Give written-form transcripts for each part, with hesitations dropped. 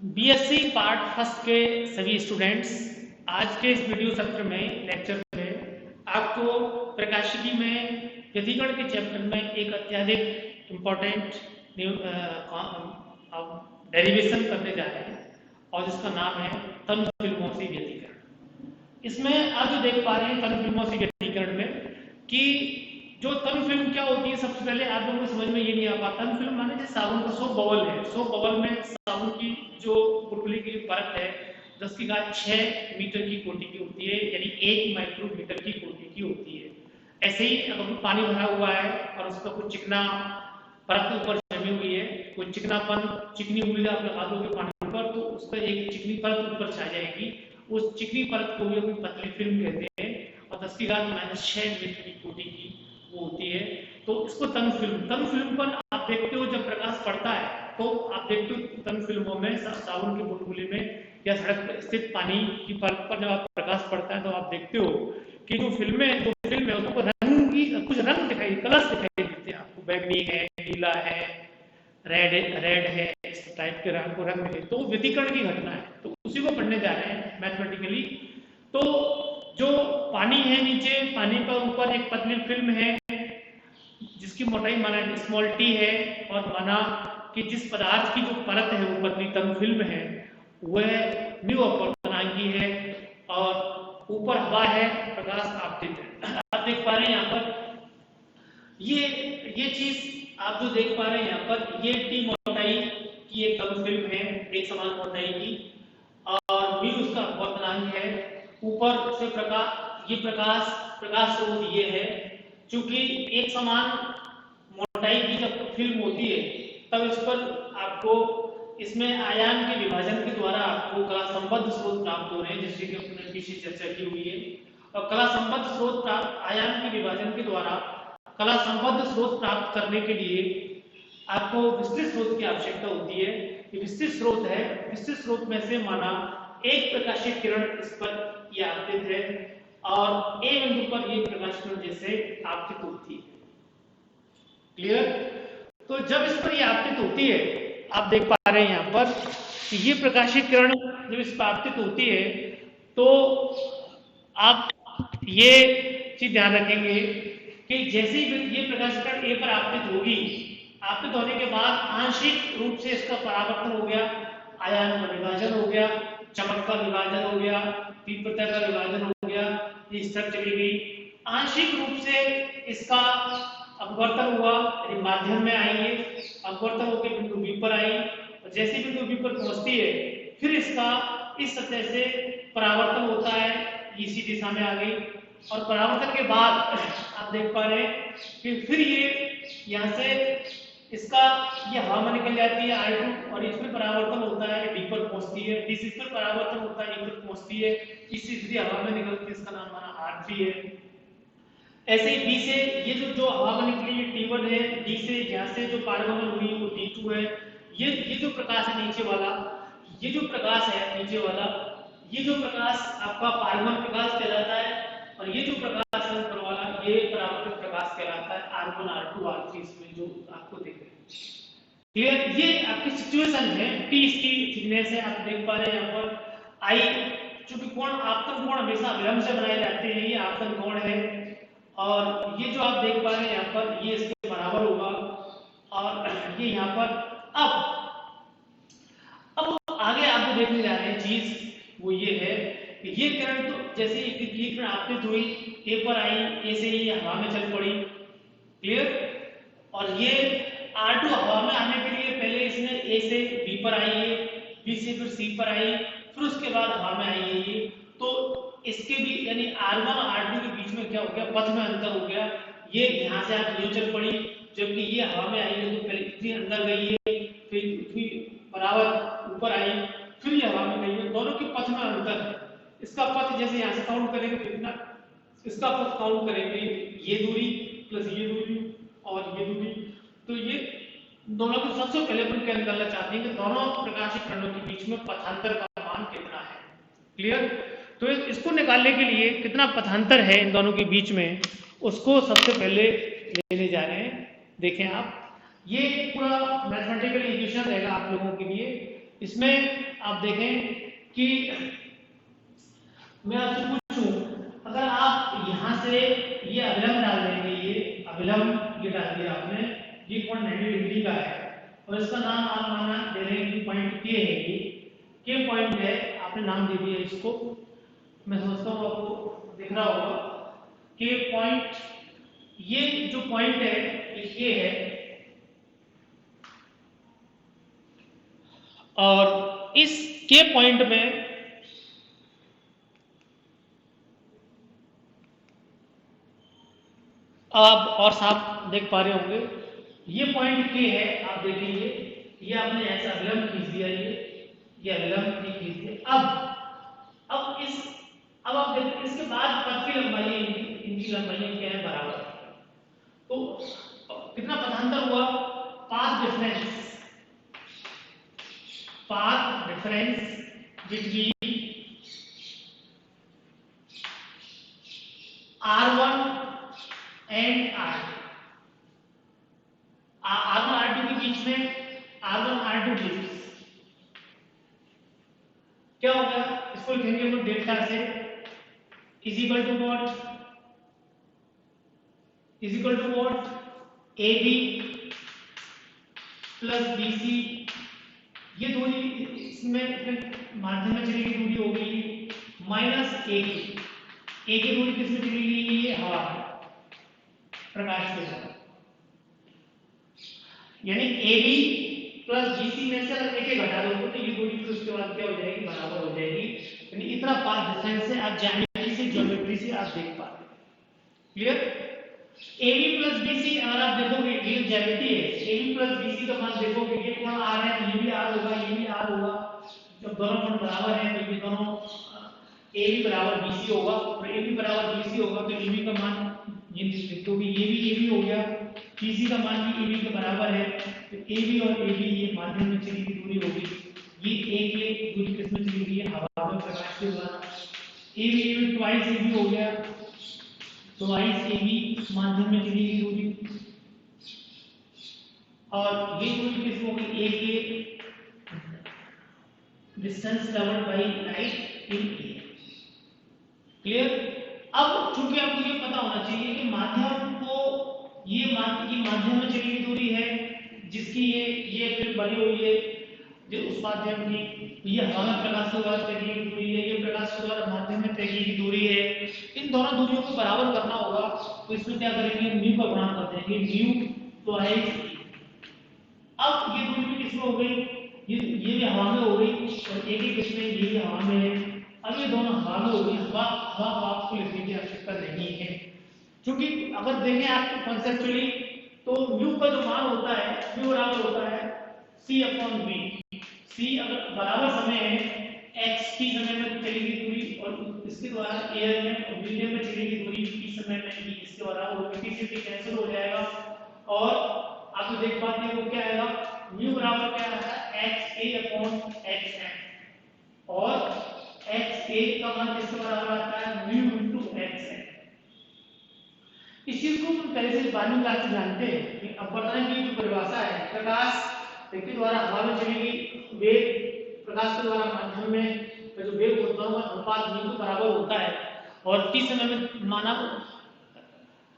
BSc part first के सभी students, आज के इस वीडियो सत्र में लेक्चर में आपको प्रकाशिकी में व्यधिकरण के चैप्टर में एक अत्यधिक इम्पोर्टेंट डेरिवेशन करने जा रहे हैं और जिसका नाम है तनु फिल्मों से व्यधिकरण। इसमें आप जो देख पा रहे हैं तनु फिल्मों से व्यधिकरण में कि जो तनु फिल्म क्या होती है, सबसे पहले आप लोगों को समझ में ये नहीं आ पाता। तनु फिल्म माने जैसे साबुन का 100 बबल है, 100 बबल में साबुन की जो बुलबुली की परत है 10 की घात 6 मीटर की कोटि की होती है, यानी 1 माइक्रोमीटर की कोटि की होती है। ऐसे ही अगर पानी भरा हुआ है और उस पर कुछ चिकना परत ऊपर जमी हुई है, कोई चिकनापन चिकनी उंगली आप लगा दोगे पानी पर तो उस पर एक चिकनी परत ऊपर छा जाएगी। उस चिकनी परत को भी पतली फिल्म कहते हैं और 10 की घात -6 मीटर की कोटि की वो होती है। तो इसको तनु फिल्म पर आप देखते हो जब प्रकाश पड़ता है तो आप देखते हो तनु फिल्मों में साबुन की बुलबुली में या सड़क पर स्थित पानी की परत पर जब आप प्रकाश पड़ता है तो आप देखते हो कि जो फिल्म है उसको रंगी कुछ रंग दिखाई, कलर्स दिखाई देते हैं आपको। बैगनी है, नीला है, रेड है, इस टाइप के रंग दिखाई। तो व्यतिकरण की घटना है, तो उसी को पढ़ने जा रहे हैं मैथमेटिकली। तो जो पानी है नीचे, पानी पर ऊपर एक पतली फिल्म है जिसकी मोटाई माना स्मॉल टी है और माना कि जिस पदार्थ की जो परत है वो पतली तनु फिल्म है वह न्यू अपवर्तनांकी है और ऊपर हवा है, प्रकाश आपतित है। आप देख पा रहे हैं यहाँ पर ये चीज आप जो देख पा रहे हैं यहाँ पर, ये टी मोटाई की एक तनु फिल्म है, एक समान मोटाई की, और न्यू उसका अपवर्तनांक है। ऊपर से प्रकाश स्रोत ये है। चूंकि एक समान मोटाई की जब फिल्म होती है तब इस पर आपको इसमें आयाम के विभाजन के द्वारा आपको कला संबद्ध स्रोत प्राप्त हो रहे हैं, जिसकी कि अपने पीछे चर्चा की हुई है। और कला संबद्ध स्रोत प्राप्त आयाम के विभाजन के द्वारा कला संबद्ध स्रोत प्राप्त करने के लिए आपको विस्तृत स्रोत की आवश्यकता होती है। ये विस्तृत स्रोत है, विस्तृत स्रोत में से माना एक प्रकाशीय किरण इस पर यह आपतित है और ए बिंदु पर ये प्रकाश किरण जैसे आपतित होती है। क्लियर? तो जब इस पर ये आपतित होती है, आप देख पा रहे हैं यहाँ पर कि ये प्रकाशीय किरण जब इस पर आपतित होती है तो आप ये चीज ध्यान रखेंगे कि जैसे ही ये प्रकाशीय किरण ए पर आपतित होगी, आपतित होने के बाद आंशिक रूप से इसका परावर्तन हो गया, आयाम का विभाजन हो गया, चमक का विभाजन हो गया, तीव्रता का विभाजन हो गया, ये स्तर चली गई। आंशिक रूप से इसका अपवर्तन हुआ, यानी माध्यम में आई है, अपवर्तन होकर बिंदु बी पर आई और जैसे बिंदु बी पर पहुंचती है फिर इसका इस सतह से परावर्तन होता है, इसी दिशा में आ गई। और परावर्तन के बाद आप देख पा रहे हैं कि फिर ये यहाँ से इसका ये हवा में निकल जाती है I2 और इसमें परावर्तन होता है, डी पर पहुंचती है, डी से पर परावर्तन होता है, ई पर पहुंचती है, इसी सीधी हवा में निकलती है, इसका नाम माना R3 है। ऐसे ही डी से ये जो हवा में निकली ये T1 है, डी से यहाँ से जो पारगमन हुई वो D2 है। ये जो प्रकाश है नीचे वाला, ये जो प्रकाश है नीचे वाला, ये जो प्रकाश आपका पारगमन प्रकाश कहलाता है और ये जो प्रकाश है ऊपर वाला ये परावर्तित प्रकाश कहलाता है। R1 R2 R3 इसमें जो आपको दिख रहे हैं। क्लियर? ये आपकी सिचुएशन है। टी इसकी थिकनेस है, आप देख पा रहे हैं यहाँ पर। आई चूंकि कोण आपतन कोण हमेशा विलंब से बनाए जाते हैं, ये आपतन कोण है और ये जो आप देख पा रहे हैं यहाँ पर ये इसके बराबर होगा और ये यहाँ पर अब आगे आप जो देखने जा रहे हैं चीज वो ये है कि ये किरण तो जैसे ये किरण आपतित हुई, ए पर आई, ए से ये हवा में चल पड़ी। क्लियर? और ये R2 हवा में आने के लिए पहले इसने ए से बी पर आई है, बी से फिर सी पर आई, फिर उसके बाद हवा में आई है ये। तो इसके भी यानी R1 और R2 के बीच में क्या हो गया, पथ में अंतर हो गया। ये यहाँ से आप यूं चल पड़ी जबकि ये हवा में आई है तो पहले इतनी अंदर गई है, फिर इतनी बराबर ऊपर आई, फिर ये हवा में गई है। दोनों के पथ में अंतर है। इसका पथ जैसे यहाँ से काउंट करेंगे कितना, इसका पथ काउंट करेंगे ये दूरी प्लस ये दूरी और ये दूरी। तो ये दोनों को सबसे पहले अपन क्या निकालना चाहते हैं कि दोनों प्रकाशीय किरणों के बीच में पथांतर का मान कितना है। क्लियर? तो इसको निकालने के लिए कितना पथांतर है इन दोनों के बीच में उसको सबसे पहले लेने जा रहे हैं। देखें आप ये पूरा मैथमेटिकल इक्वेशन रहेगा आप लोगों के लिए। इसमें आप देखें कि मैं आपसे पूछूं, अगर आप यहाँ से ये अभिलंब डाल देंगे, ये अभिलंब ये डाल दिया आपने, ये कोण 90 डिग्री का है और इसका नाम आप माना दे रहे हैं कि पॉइंट के है, ये के पॉइंट है, आपने नाम दे दिया इसको। मैं समझता हूँ आपको दिख रहा होगा के पॉइंट, ये जो पॉइंट है ये है, और इस के पॉइंट में आप और साफ देख पा रहे होंगे, ये पॉइंट के है, आप देखेंगे ये आपने ऐसा अभिलंब खींच दिया, ये अभिलंब खींच दिया। अब इस, अब आप देखो इसके बाद पथ की लंबाई, इनकी लंबाई क्या है, बराबर। तो कितना पथांतर हुआ, path difference between R1 and R1 R2 के बीच में, R1 R2 के बीच क्या होगा, इसको लिखेंगे हम लोग डेल्टा से, is equal to what, AB plus BC, ये दूरी इसमें माध्यम में चली गई दूरी हो गई माइनस A की दूरी किसमें चली गई, ये हवा में, प्रकाश के साथ, यानी AB प्लस BC में से अगर एक घटा दो तो ये दूरी फिर उसके बाद क्या हो जाएगी, बराबर हो जाएगी। यानी इतना पाथ डिफरेंस से आप ज्योमेट्री से आप देख पा रहे हैं। क्लियर, AB प्लस BC अगर आप देखोगे ये ज्यामिति है, AB प्लस BC का मान देखोगे, ये कोण R है तो ये भी R होगा, ये भी R होगा, जब दोनों कोण बराबर हैं तो ये दोनों AB बराबर BC होगा, और AB बराबर BC होगा तो AB का मान ये लिख दो कि ये भी हो गया, BC का मान भी AB के बराबर है, तो AB और AB ये माध्यम में चली गई दूरी होगी, ये एक दूरी किसमें चली गई है, हवा में, प्रकाश के द्वारा, AB ट्वाइस AB हो गया, ट्वाइस AB माध्यम में चली गई दूरी, और ये दूरी किस होगी, A के distance covered by light in air. Clear, अब चूंकि आपको ये पता होना चाहिए कि माध्यम को, ये माध्यम में चली गई दूरी है, जिसकी ये फिल्म बनी हुई है जो उस माध्यम की, ये हवा में प्रकाश के द्वारा तय की गई दूरी है, ये प्रकाश के द्वारा माध्यम में तय की गई दूरी है, इन दोनों दूरियों को बराबर करना होगा, तो इसमें क्या करेंगे, म्यू का गुणा कर देंगे, म्यू ट्वाइस। अब ये दूरी किसमें हो गई, ये भी हवा में हो गई, और एक ही किसमें, ये भी हवा में है, अब ये दोनों हवा में हो गई, हवा आपको लिखने की आवश्यकता नहीं है, क्योंकि अगर देखें आपको कंसेप्चुअली तो म्यू का जो मान होता है, म्यू बराबर होता है C/V। C अगर बराबर समय है, x t समय में चली गई दूरी, और इसके द्वारा एयर में और मीडियम में चली गई दूरी t समय में ही इसके बराबर होगी, t से t कैंसिल हो जाएगा, और आप जो देख पाते हैं वो क्या आएगा, म्यू बराबर क्या आता है, XA/XN, और XA का मान किसके बराबर आता है, म्यू इनटू XN। इस चीज को हम पहले से 12वीं क्लास से जानते हैं कि अपवर्तन की जो परिभाषा है, प्रकाश के द्वारा हवा में चली गई वेग, प्रकाश के द्वारा माध्यम में जो वेग होता है वह अनुपात म्यू के बराबर होता है, और t समय में माना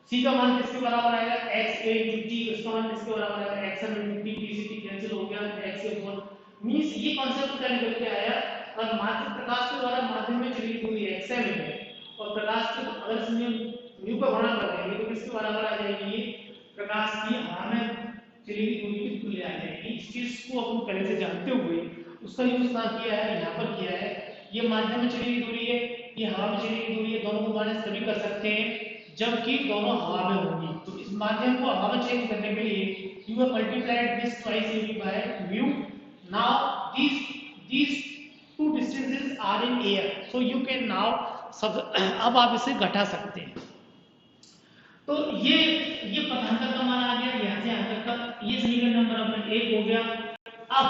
c का मान किसके बराबर आएगा, XA × t, उसका मान किसके बराबर आएगा, XM × t, t से t कैंसिल हो गया, x/1 मींस ये कांसेप्ट क्या निकल के आया, और माध्यम प्रकाश के द्वारा माध्यम में चली गई दूरी XM है, और प्रकाश के अगर इसमें म्यू का गुणा कर देंगे तो किसके बराबर आ जाएगी, ये प्रकाश की हवा में चली गई दूरी की तुल्य आ जाएगी। इस चीज को अपन पहले से जानते हुए उसका यूज कहां किया है, यहाँ पर किया है, ये माध्यम में चली गई दूरी है, ये हवा में चली गई दूरी है, दोनों को माइनस तभी कर सकते हैं जबकि दोनों हवा में होंगी, तो इस माध्यम को हवा में चेंज करने के लिए you have multiplied this twice AB by mu. Now these two distances are in air, so you can now अब आप इसे घटा सकते हैं। तो ये पथांतर का मान आ गया, यहाँ से यहाँ तक का ये समीकरण नंबर अपना 1 हो गया। अब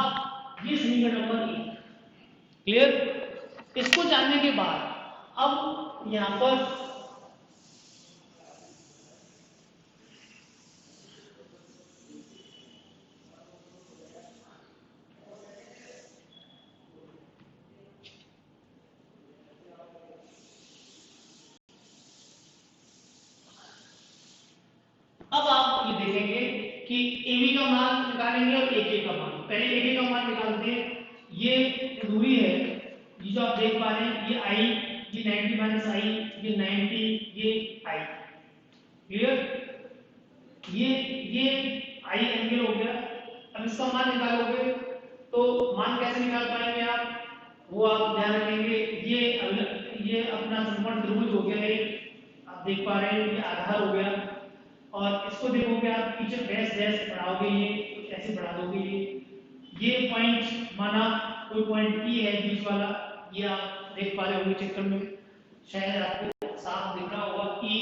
ये समीकरण नंबर 1 क्लियर। इसको जानने के बाद अब यहाँ पर मान निकालेंगे और एक ए का मान। पहले एक ए का मान निकालते हैं। ये दूरी है, ये जो आप देख पा रहे हैं, ये आई, ये 90 माइनस आई, ये 90, ये आई। क्लियर? ये आई एंगल हो गया। अब इसका मान निकालोगे तो मान कैसे निकाल पाएंगे आप, वो आप ध्यान रखेंगे। ये अपना समकोण त्रिभुज हो गया, एक आप देख पा रहे हैं, ये आधार हो गया। और इसको देखोगे आप पीछे डैश डैश बढ़ाओगे, ये कुछ ऐसे बढ़ा दोगे। ये पॉइंट माना कोई पॉइंट ई है बीच वाला, ये आप देख पा रहे होंगे चित्र में, शायद आपको साफ दिख रहा होगा। ई,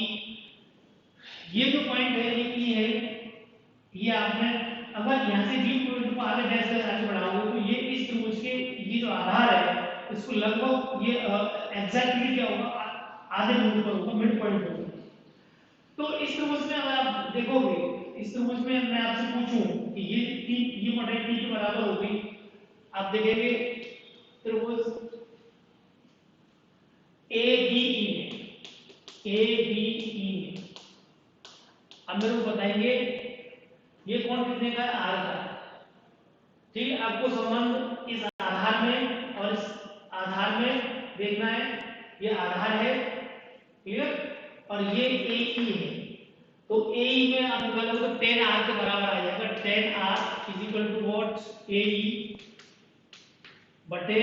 ये जो पॉइंट है ये ई है। ये आपने अगर यहाँ से बी पॉइंट को आगे डैश डैश आगे बढ़ाओगे तो ये इस त्रिभुज के ये जो आधार है इसको लगभग ये एग्जैक्टली क्या होगा, आधे बिंदु पर होगा, मिड पॉइंट होगा। तो इस त्रिभुज में अगर आप देखोगे, इस त्रिभुज में मैं आपसे पूछूं कि ये मोटाई टी के बराबर होगी, आप देखेंगे त्रिभुज ABE में अब मेरे को बताएंगे ये कौन कितने का है, आर का। ठीक है, आपको संबंध इस आधार में और इस आधार में देखना है। ये आधार है, क्लियर, और ये AE है। तो AE में आप निकालोगे तो 10R के बराबर आ जाएगा। 10R is equal to what, AE बटे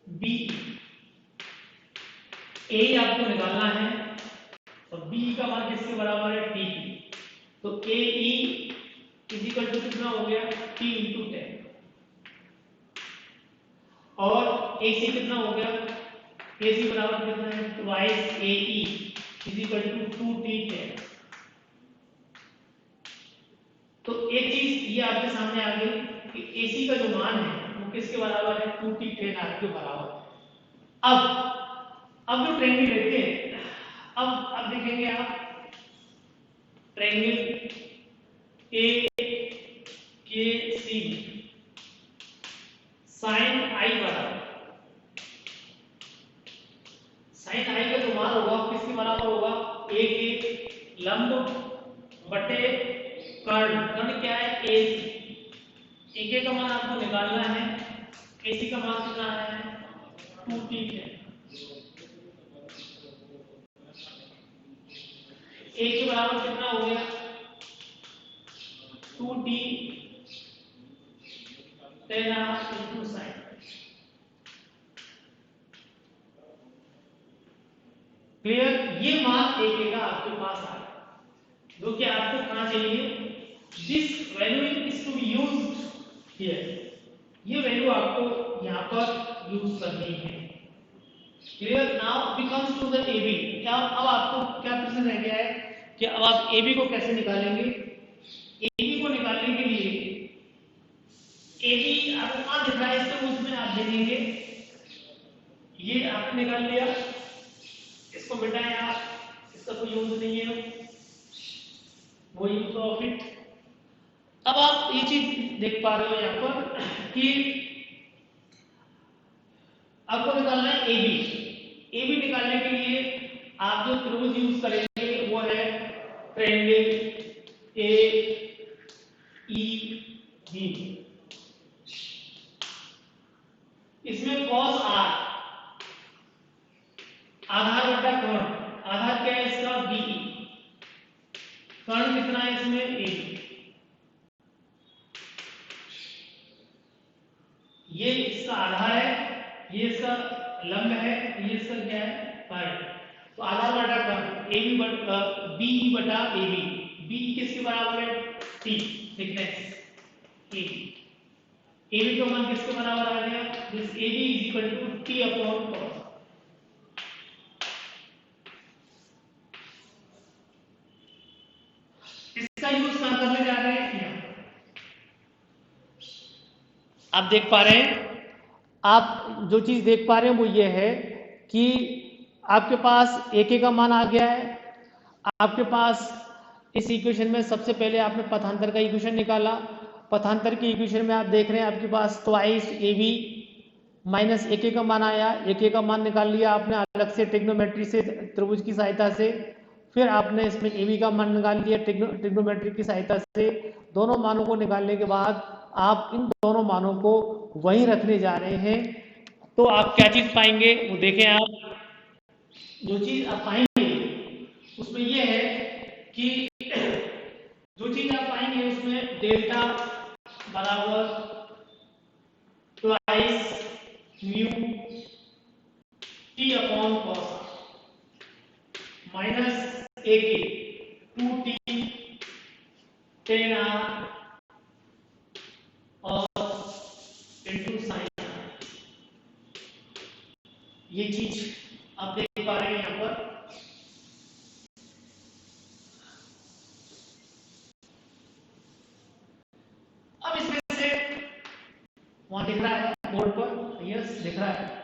BE। AE आपको निकालना है और BE का मान किसके बराबर है, T की। तो AE इज इक्वल टू कितना हो गया, T इंटू 10, और AC कितना हो गया, AC बराबर कितना है, twice AE is equal to 2T10। तो एक चीज ये आपके सामने आ गई कि AC का जो मान है वो किसके बराबर है, 2T10R के बराबर। अब जो ट्रायंगल लेते हैं, अब देखेंगे आप ट्रायंगल AKC साइन आई बराबर, साइन आई का जो मान होगा किसके बराबर होगा, A के लंब बटे कर्ण। कर्ण क्या है, AC। AK का मान आपको निकालना है, AC का मान कितना है, 2T है। A के बराबर कितना हो गया, 2T 10R into sine. Clear? ये मान AK का आपके पास आ गया, जो कि आपको कहां चाहिए, this value is to be used here. ये वैल्यू आपको यहां पर यूज करनी है। Clear? Now we comes to the AB। क्या अब आपको क्या प्रश्न रह गया है कि अब आप AB को कैसे निकालेंगे। AB को निकालने के लिए AB आपको कहां दिख रहा है, इसको उसमें आप देखेंगे, ये आपने निकाल लिया, इसको मिटाएं आप, इसका कोई यूज नहीं है, वो यूज ऑफ इट। अब आप ये चीज देख पा रहे हो यहां पर कि आपको निकालना है AB निकालने के लिए आप जो त्रिभुज यूज करेंगे वो है ट्रायंगल AEB। इसमें cos R आधार बटा कर्ण, आधार क्या है इसका, BE, कर्ण कितना है इसमें, AB। ये इसका आधार है, ये इसका लंब है, ये इसका क्या है, कर्ण। तो आधार बटा कर्ण AB बटा BE बटा AB। BE किसके बराबर है, T थिकनेस AB। AB का मान किसके बराबर आ गया, this AB is equal to T upon cos। इसका यूज कहां करने जा रहे हैं, आप देख पा रहे हैं, आप जो चीज देख पा रहे हैं वो ये है कि आपके पास AK का मान आ गया है। आपके पास इस इक्वेशन में सबसे पहले आपने पथांतर का इक्वेशन निकाला। पथांतर की इक्वेशन में आप देख रहे हैं आपके पास ट्वाइस AB माइनस AK का मान आया। AK का मान निकाल लिया आपने अलग से ट्रिग्नोमेट्री से, त्रिभुज की सहायता से। फिर आपने इसमें ए बी का मान निकाल लिया ट्रिग्नोमेट्री की सहायता से। दोनों मानों को निकालने के बाद आप इन दोनों मानों को वहीं रखने जा रहे हैं, तो आप क्या चीज पाएंगे वो देखें आप। जो चीज आप पाएंगे उसमें ये है कि जो चीज आप पाएंगे उसमें डेल्टा बराबर twice mu t upon cos minus a के 2t टेन आर और इंटू साइन। ये चीज आप देख पा रहे हैं यहां पर। अब इसमें से वहां दिख रहा है बोर्ड पर, यस दिख रहा है।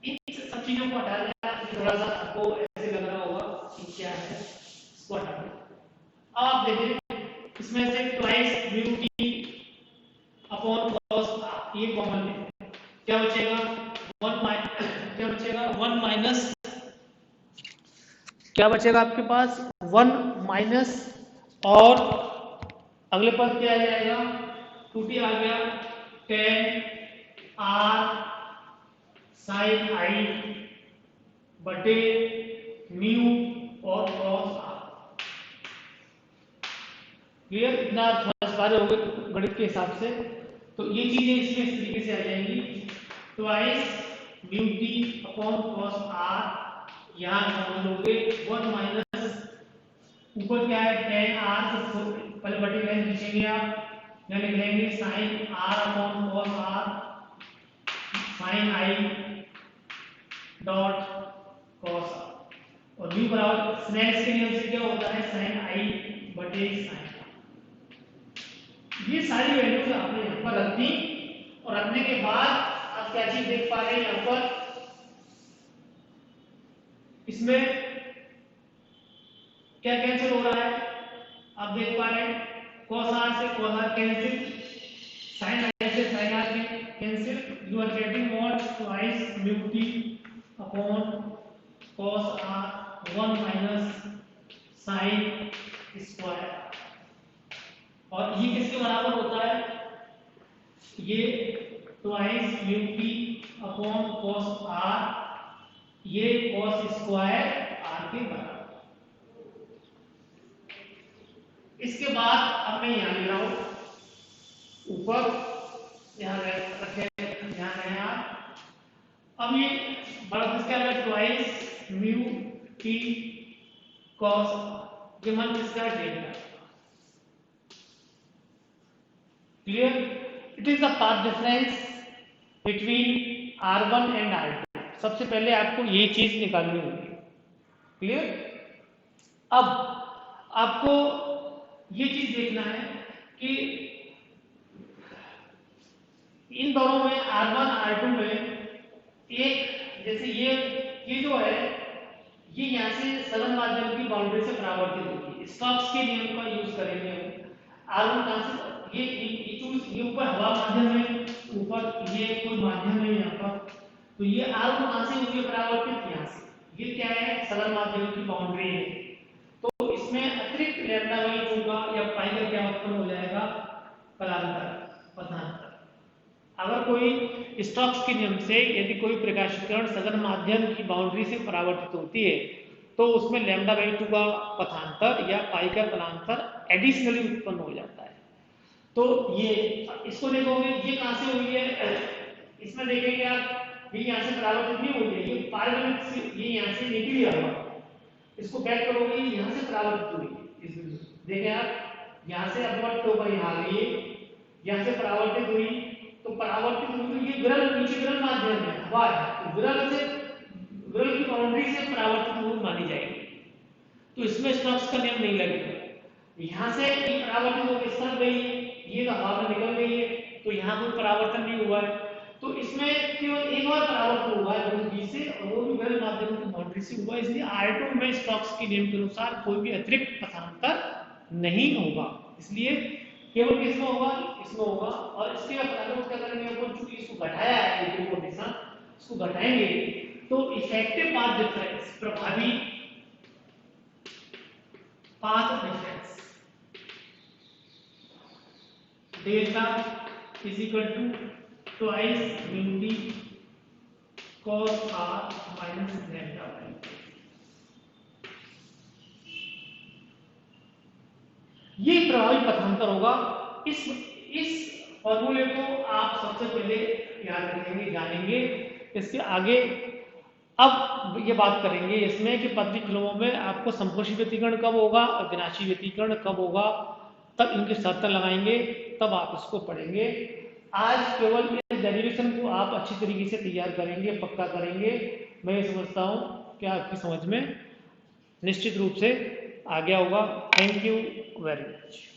इन सब चीजों को हटा देना, थोड़ा सा आपको ऐसे लग रहा होगा कि क्या है, इसको हटा दें। अब आप देखिए इसमें से twice mu t upon cos ये कॉमन है, क्या बचेगा 1 माइनस, क्या बचेगा 1 माइनस, क्या बचेगा आपके पास 1 माइनस, और अगले पद क्या आ जाएगा 2t आ गया 10 आर साइन आई बटे म्यू और कॉस आर। क्लियर? इतना समझ पा रहे होंगे गणित के हिसाब से। तो ये चीजें इसमें इस तरीके से आ जाएंगी, twice mu t upon cos r, यहां हम लोगे 1 माइनस ऊपर क्या है 10 आर, तो पहले बटे लाइन खींचेंगे आप, यहां लिख लेंगे sine r upon cos r sine i dot cos r, और म्यू बराबर स्नेल्स के नियम से क्या होता है साइन आई बटे साइन। ये सारी वैल्यूज आपने यहां पर रख दी, और रखने के बाद आप क्या चीज देख पा रहे हैं यहां पर, इसमें क्या कैंसिल हो रहा है आप देख पा रहे हैं, cos r से cos r cancel, sin r से sin r cancel, you are getting what twice mu t upon cos r 1 minus sin square. और ये किसके बराबर होता है, ये twice mu t upon cos r, ये cos स्क्वायर r के बराबर। इसके बाद अब मैं यहां ले रहा हूं ऊपर, यहां रखे, यहां है आप। अब ये बड़ा किसका है ट्वाइस म्यू टी कॉस, ये मान किसका है delta. Clear? It is the path difference between r1 and r2। सबसे पहले आपको ये चीज निकालनी होगी। क्लियर? अब आपको ये चीज देखना है कि इन दोनों में R1 R2 में एक, जैसे ये जो है ये यहां से सरल माध्यम की बाउंड्री से परावर्तित होगी, स्टोक्स के नियम का यूज करेंगे R1 कहां से, ये ऊपर हवा माध्यम है, ऊपर ये कोई माध्यम है यहां पर, तो ये R1 कहां से होगी परावर्तित, यहां से। ये क्या है सरल माध्यम की बाउंड्री है, तो इसमें अतिरिक्त लैम्डा बाई 2 का या पाई का क्या उत्पन्न हो जाएगा कलांतर पदांतर। अगर कोई स्टोक्स के नियम से यदि कोई प्रकाशीकरण सघन माध्यम की बाउंड्री से परावर्तित होती है तो उसमें लैम्डा बाई 2 का पथांतर या पाई का कलांतर एडिशनली उत्पन्न हो जाता है। तो ये इसको देखोगे ये कहां से हुई है, इसमें देखेंगे आप ये यहां से परावर्तित नहीं हुई है, ये पारगमन से ये यहां से निकली है, इसको बैक करोगे यहां से परावर्तित हुई है। इस बिंदु से देखें आप यहां से अपवर्ड के ऊपर यहां आ गई, यहां से परावर्तित हुई, तो परावर्तित हुई तो ये विरल नीचे विरल माध्यम है हवा है, तो विरल की बाउंड्री से परावर्तित हुई मानी जाएगी, तो इसमें स्टोक्स का नियम नहीं लगेगा। यहां से ये परावर्तित होकर इस तरफ गई है, ये हवा में निकल गई है, तो यहां कोई परावर्तन नहीं हुआ है, तो इसमें केवल एक बार परावर्तन हुआ है बिंदु बी से, और वो भी विरल माध्यम की बाउंड्री से हुआ, इसलिए R2 में स्टोक्स के नियम के अनुसार कोई भी अतिरिक्त पथांतर नहीं होगा, इसलिए केवल किसमें होगा, इसमें होगा। और इसके बाद अगर क्या करेंगे अपन, चूंकि इसको घटाया है ये को हमेशा इसको घटाएंगे, तो इफेक्टिव पाथ डिफरेंस प्रभावी path difference delta is equal to twice mu t cos r minus delta y। ये प्रभावी पथांतर होगा। इस फॉर्मूले को आप सबसे पहले याद रखेंगे, जानेंगे। इसके आगे अब ये बात करेंगे इसमें कि पतली फिल्मों में आपको संपोषी व्यतिकरण कब होगा और विनाशी व्यतिकरण कब होगा, तब इनकी शर्तें लगाएंगे, तब आप इसको पढ़ेंगे। आज केवल इस डेरिवेशन को आप अच्छी तरीके से तैयार करेंगे, पक्का करेंगे। मैं ये समझता हूँ कि आपकी समझ में निश्चित रूप से आ गया होगा। Thank you very much.